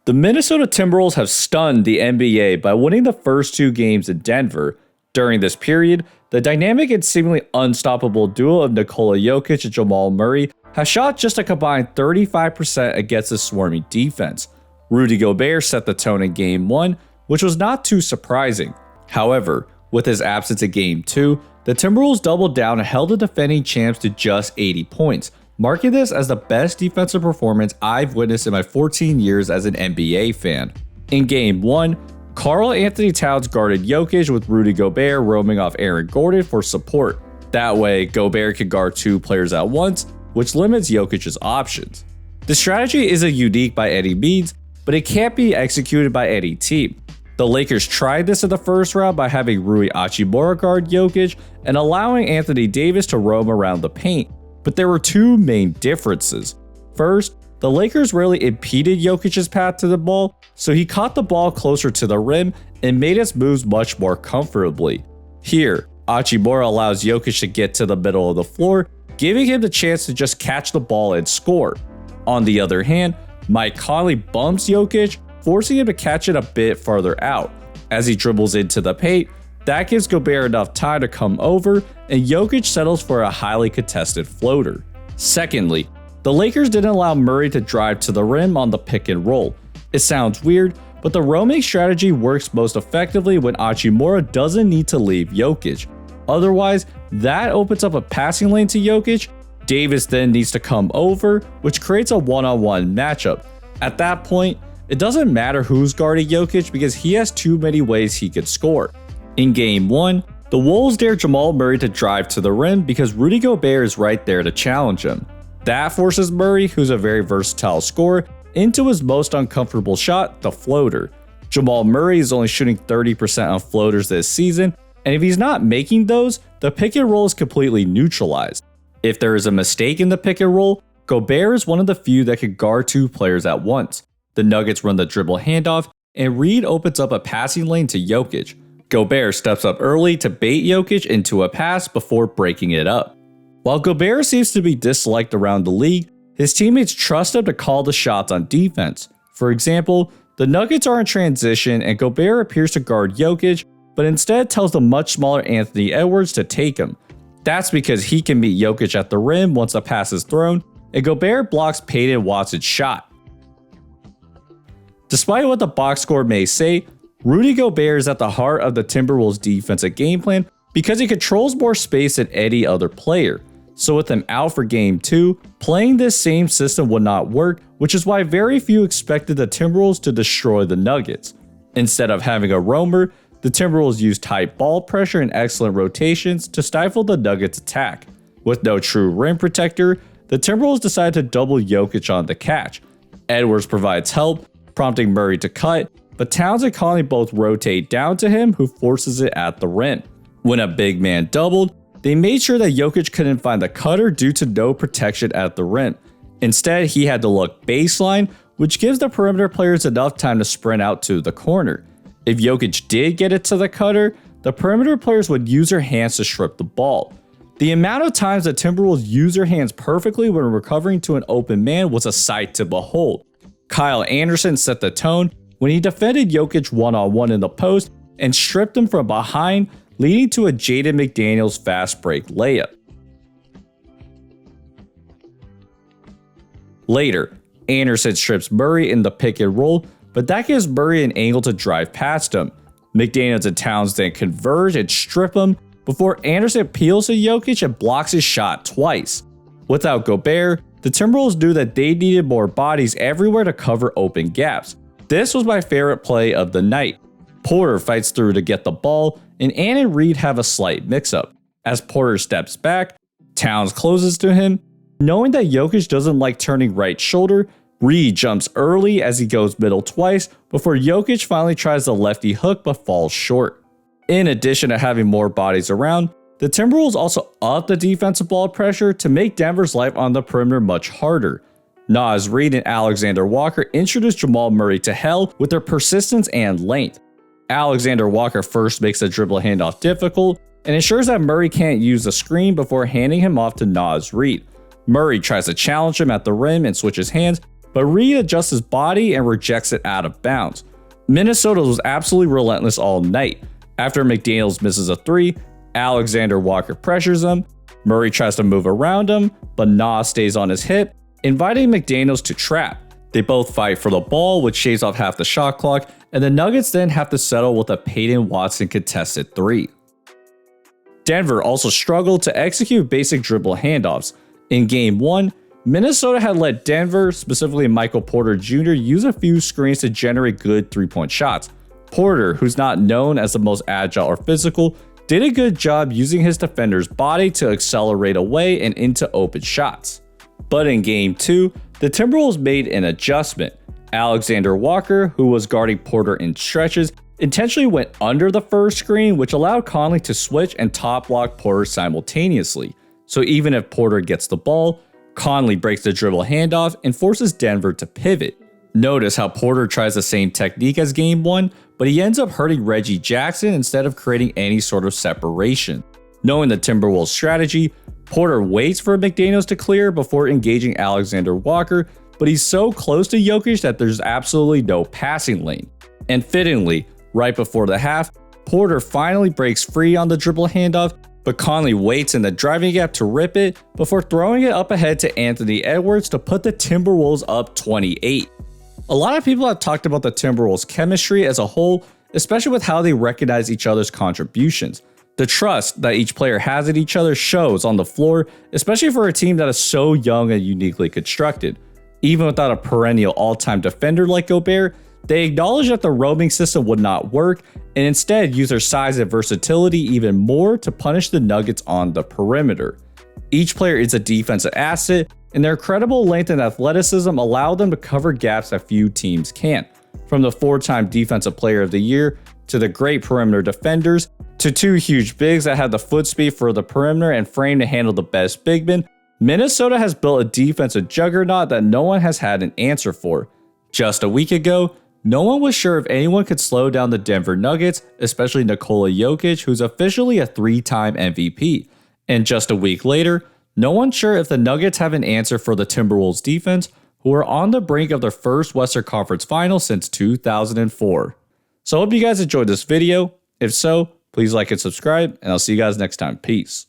The Minnesota Timberwolves have stunned the NBA by winning the first 2 games in Denver. During this period, the dynamic and seemingly unstoppable duo of Nikola Jokic and Jamal Murray has shot just a combined 35% against the swarming defense. Rudy Gobert set the tone in Game 1, which was not too surprising. However, with his absence in Game 2, the Timberwolves doubled down and held the defending champs to just 80 points, marking this as the best defensive performance I've witnessed in my 14 years as an NBA fan. In Game 1, Karl-Anthony Towns guarded Jokic with Rudy Gobert roaming off Aaron Gordon for support. That way, Gobert could guard 2 players at once, which limits Jokic's options. The strategy isn't unique by any means, but it can't be executed by any team. The Lakers tried this in the first round by having Rui Hachimura guard Jokic and allowing Anthony Davis to roam around the paint, but there were 2 main differences. First, the Lakers rarely impeded Jokic's path to the ball, so he caught the ball closer to the rim and made his moves much more comfortably. Here, Hachimura allows Jokic to get to the middle of the floor, giving him the chance to just catch the ball and score. On the other hand, Mike Conley bumps Jokic, forcing him to catch it a bit farther out. As he dribbles into the paint, that gives Gobert enough time to come over, and Jokic settles for a highly contested floater. Secondly, the Lakers didn't allow Murray to drive to the rim on the pick and roll. It sounds weird, but the roaming strategy works most effectively when Hachimura doesn't need to leave Jokic. Otherwise, that opens up a passing lane to Jokic. Davis then needs to come over, which creates a one-on-one matchup. At that point, it doesn't matter who's guarding Jokic because he has too many ways he could score. In Game 1, the Wolves dare Jamal Murray to drive to the rim because Rudy Gobert is right there to challenge him. That forces Murray, who's a very versatile scorer, into his most uncomfortable shot, the floater. Jamal Murray is only shooting 30% on floaters this season, and if he's not making those, the pick and roll is completely neutralized. If there is a mistake in the pick and roll, Gobert is one of the few that can guard 2 players at once. The Nuggets run the dribble handoff, and Reed opens up a passing lane to Jokic. Gobert steps up early to bait Jokic into a pass before breaking it up. While Gobert seems to be disliked around the league, his teammates trust him to call the shots on defense. For example, the Nuggets are in transition and Gobert appears to guard Jokic, but instead tells the much smaller Anthony Edwards to take him. That's because he can meet Jokic at the rim once a pass is thrown, and Gobert blocks Peyton Watson's shot. Despite what the box score may say, Rudy Gobert is at the heart of the Timberwolves' defensive game plan because he controls more space than any other player. So with him out for Game 2, playing this same system would not work, which is why very few expected the Timberwolves to destroy the Nuggets. Instead of having a roamer, the Timberwolves used tight ball pressure and excellent rotations to stifle the Nuggets' attack. With no true rim protector, the Timberwolves decided to double Jokic on the catch. Edwards provides help, prompting Murray to cut, but Towns and Conley both rotate down to him, who forces it at the rim. When a big man doubled, they made sure that Jokic couldn't find the cutter due to no protection at the rim. Instead, he had to look baseline, which gives the perimeter players enough time to sprint out to the corner. If Jokic did get it to the cutter, the perimeter players would use their hands to strip the ball. The amount of times the Timberwolves used their hands perfectly when recovering to an open man was a sight to behold. Kyle Anderson set the tone when he defended Jokic one-on-one in the post and stripped him from behind, leading to a Jaden McDaniels fast break layup. Later, Anderson strips Murray in the pick and roll, but that gives Murray an angle to drive past him. McDaniels and Towns then converge and strip him before Anderson peels to Jokic and blocks his shot twice. Without Gobert, the Timberwolves knew that they needed more bodies everywhere to cover open gaps. This was my favorite play of the night. Porter fights through to get the ball, and Ann and Reed have a slight mix-up. As Porter steps back, Towns closes to him. Knowing that Jokic doesn't like turning right shoulder, Reed jumps early as he goes middle twice before Jokic finally tries the lefty hook but falls short. In addition to having more bodies around, the Timberwolves also upped the defensive ball pressure to make Denver's life on the perimeter much harder. Naz Reid and Alexander Walker introduced Jamal Murray to hell with their persistence and length. Alexander Walker first makes the dribble handoff difficult and ensures that Murray can't use the screen before handing him off to Naz Reid. Murray tries to challenge him at the rim and switches hands, but Reed adjusts his body and rejects it out of bounds. Minnesota was absolutely relentless all night. After McDaniels misses a 3, Alexander Walker pressures him. Murray tries to move around him, but Nas stays on his hip, inviting McDaniels to trap. They both fight for the ball, which shaves off half the shot clock, and the Nuggets then have to settle with a Peyton Watson contested 3. Denver also struggled to execute basic dribble handoffs. In Game 1, Minnesota had let Denver, specifically Michael Porter Jr., use a few screens to generate good three-point shots. Porter, who's not known as the most agile or physical, did a good job using his defender's body to accelerate away and into open shots. But in Game 2, the Timberwolves made an adjustment. Alexander Walker, who was guarding Porter in stretches, intentionally went under the first screen, which allowed Conley to switch and top block Porter simultaneously. So even if Porter gets the ball, Conley breaks the dribble handoff and forces Denver to pivot. Notice how Porter tries the same technique as Game 1, but he ends up hurting Reggie Jackson instead of creating any sort of separation. Knowing the Timberwolves' strategy, Porter waits for McDaniels to clear before engaging Alexander Walker, but he's so close to Jokic that there's absolutely no passing lane. And fittingly, right before the half, Porter finally breaks free on the dribble handoff, but Conley waits in the driving gap to rip it before throwing it up ahead to Anthony Edwards to put the Timberwolves up 28. A lot of people have talked about the Timberwolves' chemistry as a whole, especially with how they recognize each other's contributions. The trust that each player has in each other shows on the floor, especially for a team that is so young and uniquely constructed. Even without a perennial all-time defender like Gobert, they acknowledge that the roaming system would not work and instead use their size and versatility even more to punish the Nuggets on the perimeter. Each player is a defensive asset, and their incredible length and athleticism allow them to cover gaps that few teams can. From the 4-time Defensive Player of the Year, to the great perimeter defenders, to 2 huge bigs that have the foot speed for the perimeter and frame to handle the best big men, Minnesota has built a defensive juggernaut that no one has had an answer for. Just a week ago, no one was sure if anyone could slow down the Denver Nuggets, especially Nikola Jokic, who's officially a 3-time MVP. And just a week later, no one's sure if the Nuggets have an answer for the Timberwolves defense, who are on the brink of their first Western Conference final since 2004. So I hope you guys enjoyed this video. If so, please like and subscribe, and I'll see you guys next time. Peace.